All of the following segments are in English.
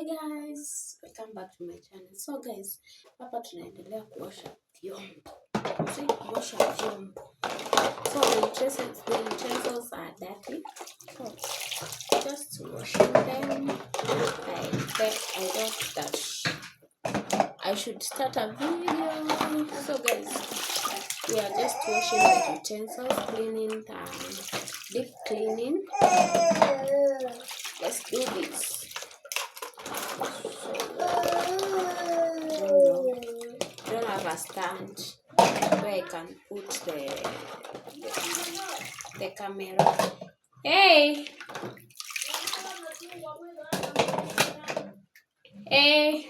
Hey guys, welcome back to my channel. So guys, hapa tunaendelea kuosha vyombo. Kuosha vyombo. So the utensils are dirty. So just washing them. I thought that I should start a video. So guys, we are just washing the utensils, cleaning deep cleaning. Let's do this. Don't have a stand where I can put the camera. Hey! Hey!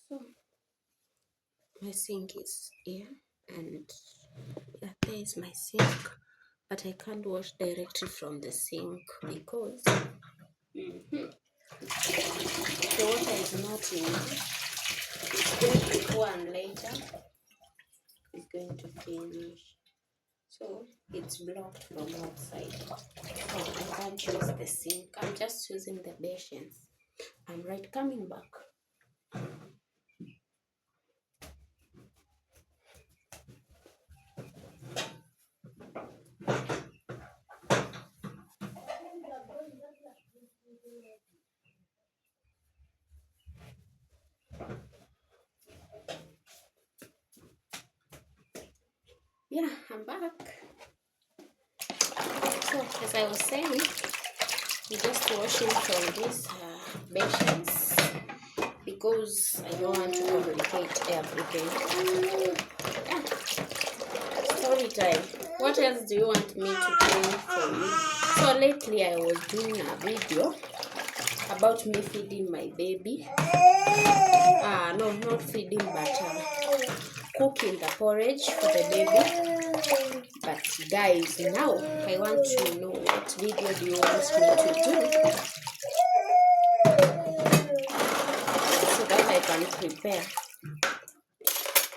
So, my sink is here, and there is my sink, but I can't wash directly from the sink because the water is not in. It's going to pour, and later it's going to finish. So it's blocked from outside. So I can't use the sink. I'm just using the basins. I'm right coming back. Yeah, I'm back. So as I was saying, I'm just washing from these basins because I don't want to complicate everything. Yeah. Story time. What else do you want me to do for you? So lately I was doing a video about me feeding my baby. No, not feeding, but cooking the porridge for the baby. But guys, now I want to know what video do you want me to do so that I can prepare.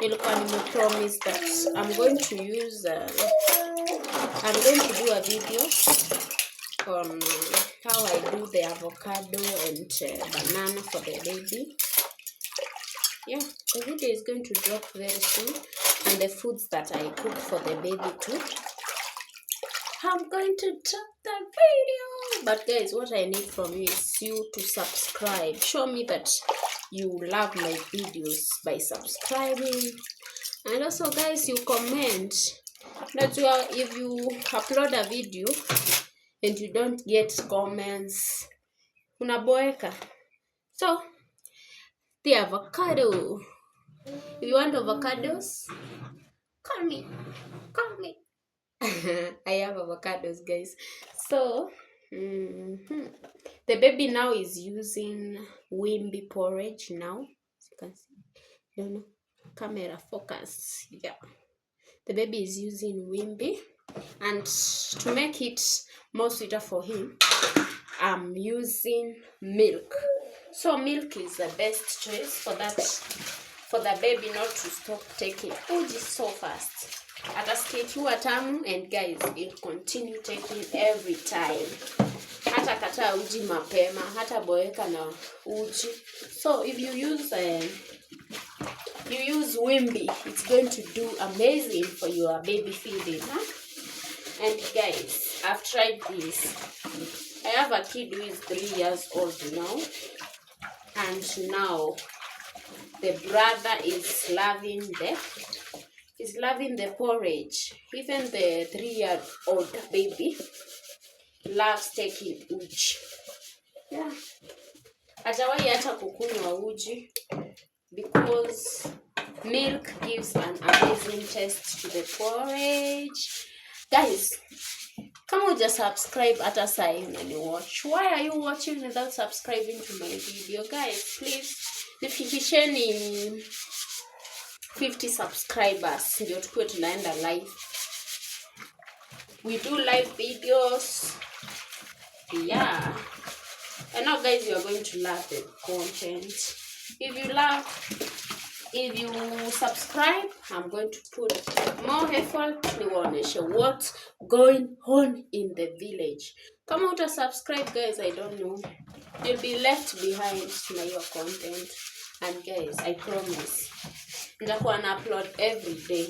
Nilikuwa nimepromise that I'm going to do a video on how I do the avocado and banana for the baby. Yeah, the video is going to drop very soon, and the foods that I cook for the baby too. I'm going to drop the video. But guys, what I need from you is you to subscribe. Show me that you love my videos by subscribing. And also guys, you comment. That's why if you upload a video and you don't get comments, unaboeka. So the avocado. If you want avocados, call me. I have avocados, guys. So the baby now is using wimpy porridge now. As you can see, don't know, camera focus. Yeah, the baby is using wimpy, and to make it more sweeter for him, I'm using milk. So milk is the best choice for that, for the baby not to stop taking uji so fast. Ataskikiwa tamu, and guys, it continue taking every time. Hata kata uji mapema, hata boeka na uji. So if you use wimpy, it's going to do amazing for your baby feeding, huh? And guys, I've tried this. I have a kid who is 3 years old now, and now the brother is loving the porridge. Even the 3-year-old baby loves taking uji. Yeah, hajawahi hata kukunywa uji because milk gives an amazing taste to the porridge. Guys, kama uja subscribe hata saa hii unaniwatch, why are you watching without subscribing to my video? Guys, please nifikisheni 50 subscribers ndio tukue tunaenda live. We do live videos. Yeah, And now guys, you are going to love the content. If you subscribe, I'm going to put more effort to what's going on in the village. Come out to subscribe guys, I don't know. You'll be left behind na your content. And guys, I promise nitakuwa na upload every day.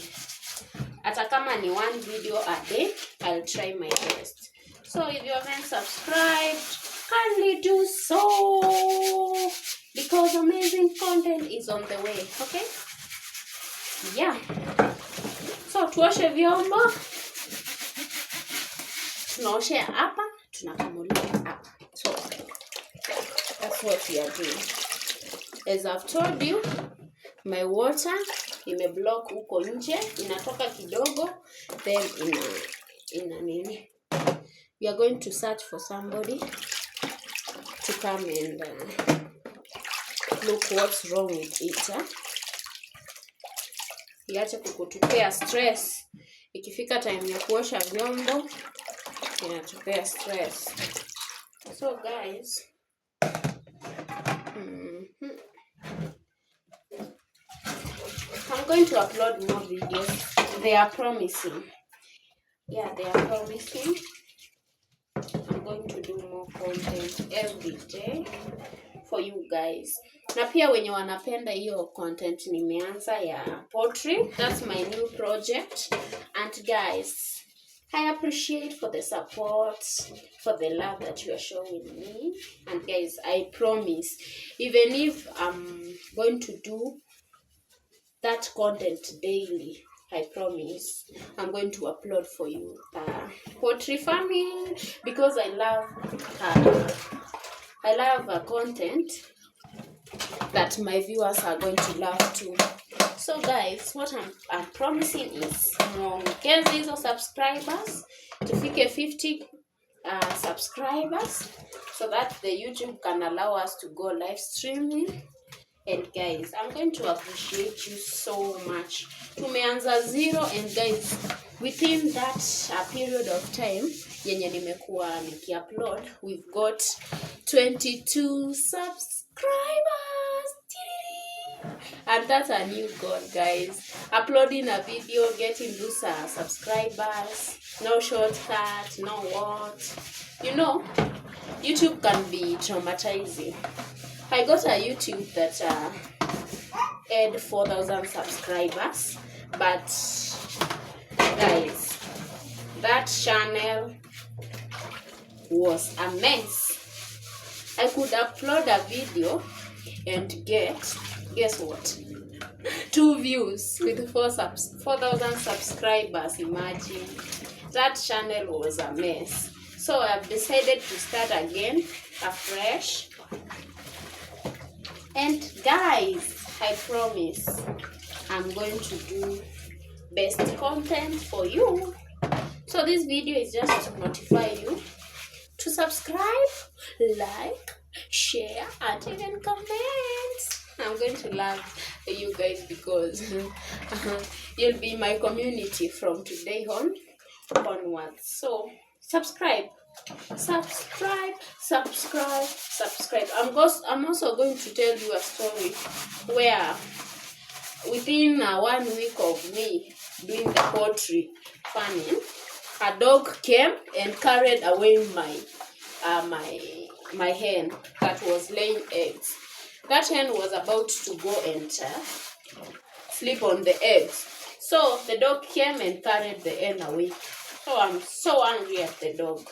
Hata kama ni one video a day, I'll try my best. So if you haven't subscribed, kindly do so, because amazing content is on the way. Okay? Yeah. So tuoshe vyombo. Tunaoshe hapa, tunakamulia hapa. So that's what we are doing. As I've told you, my water imeblock huko nje, inatoka kidogo, then ina nini. We are going to search for somebody to come and look what's wrong with it. Iache kukutupea stress. Ikifika time ya kuosha vyombo, inatupea stress. So guys, I'm going to upload more videos. They are promising. Yeah, they are promising. I'm going to do more content every day for you guys. Na pia wenye wanapenda hiyo content nimeanza ya poultry. That's my new project. And guys, I appreciate for the support, for the love that you are showing me. And guys, I promise, even if I'm going to do that content daily, I promise I'm going to upload for you poultry farming, because I love content that my viewers are going to love too. So guys, what I'm promising is ongeza or subscribers tufike 50 subscribers, so that the YouTube can allow us to go live streaming. And guys, I'm going to appreciate you so much. Tumeanza zero, and guys, within that period of time yenye nimekuwa niki-upload, we've got 22 subscribers. And that's a new goal, guys. Uploading a video, getting those subscribers, no shortcut, no what. You know, YouTube can be traumatizing. I got a YouTube that had 4,000 subscribers, but guys, that channel was a mess. I could upload a video and guess what? 2 views with 4,000 subscribers. Imagine. That channel was a mess. So I've decided to start again, afresh. And guys, I promise I'm going to do best content for you. So this video is just to notify you to subscribe, like, share, and even comment. I'm going to love you guys, because you'll be my community from today onwards. So subscribe. I'm also going to tell you a story where within 1 week of me doing the poultry farming, a dog came and carried away my hen that was laying eggs. That hen was about to go and sleep on the eggs. So the dog came and carried the hen away. So I'm so angry at the dog.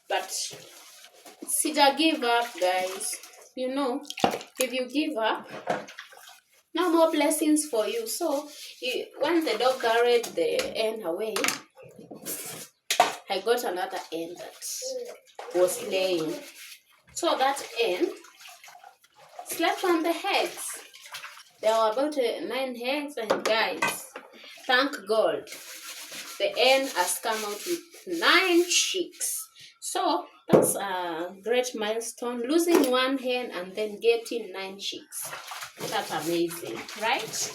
But sija give up, guys. You know, if you give up, no more blessings for you. So when the dog carried the hen away, I got another hen that was laying. So that hen slept on the eggs. There were about 9 eggs, and guys, thank God, the hen has come out with 9 chicks. So that's a great milestone, losing 1 hen and then getting 9 chicks. That's amazing, right?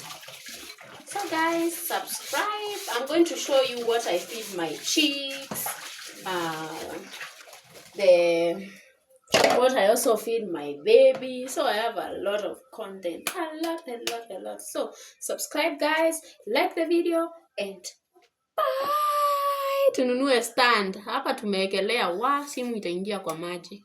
So guys, subscribe. I'm going to show you what I feed my chicks. what I also feed my baby. So I have a lot of content. A lot. So subscribe guys, like the video and bye. Tununue stand. Hapa tumewekelea simu itaingia kwa maji.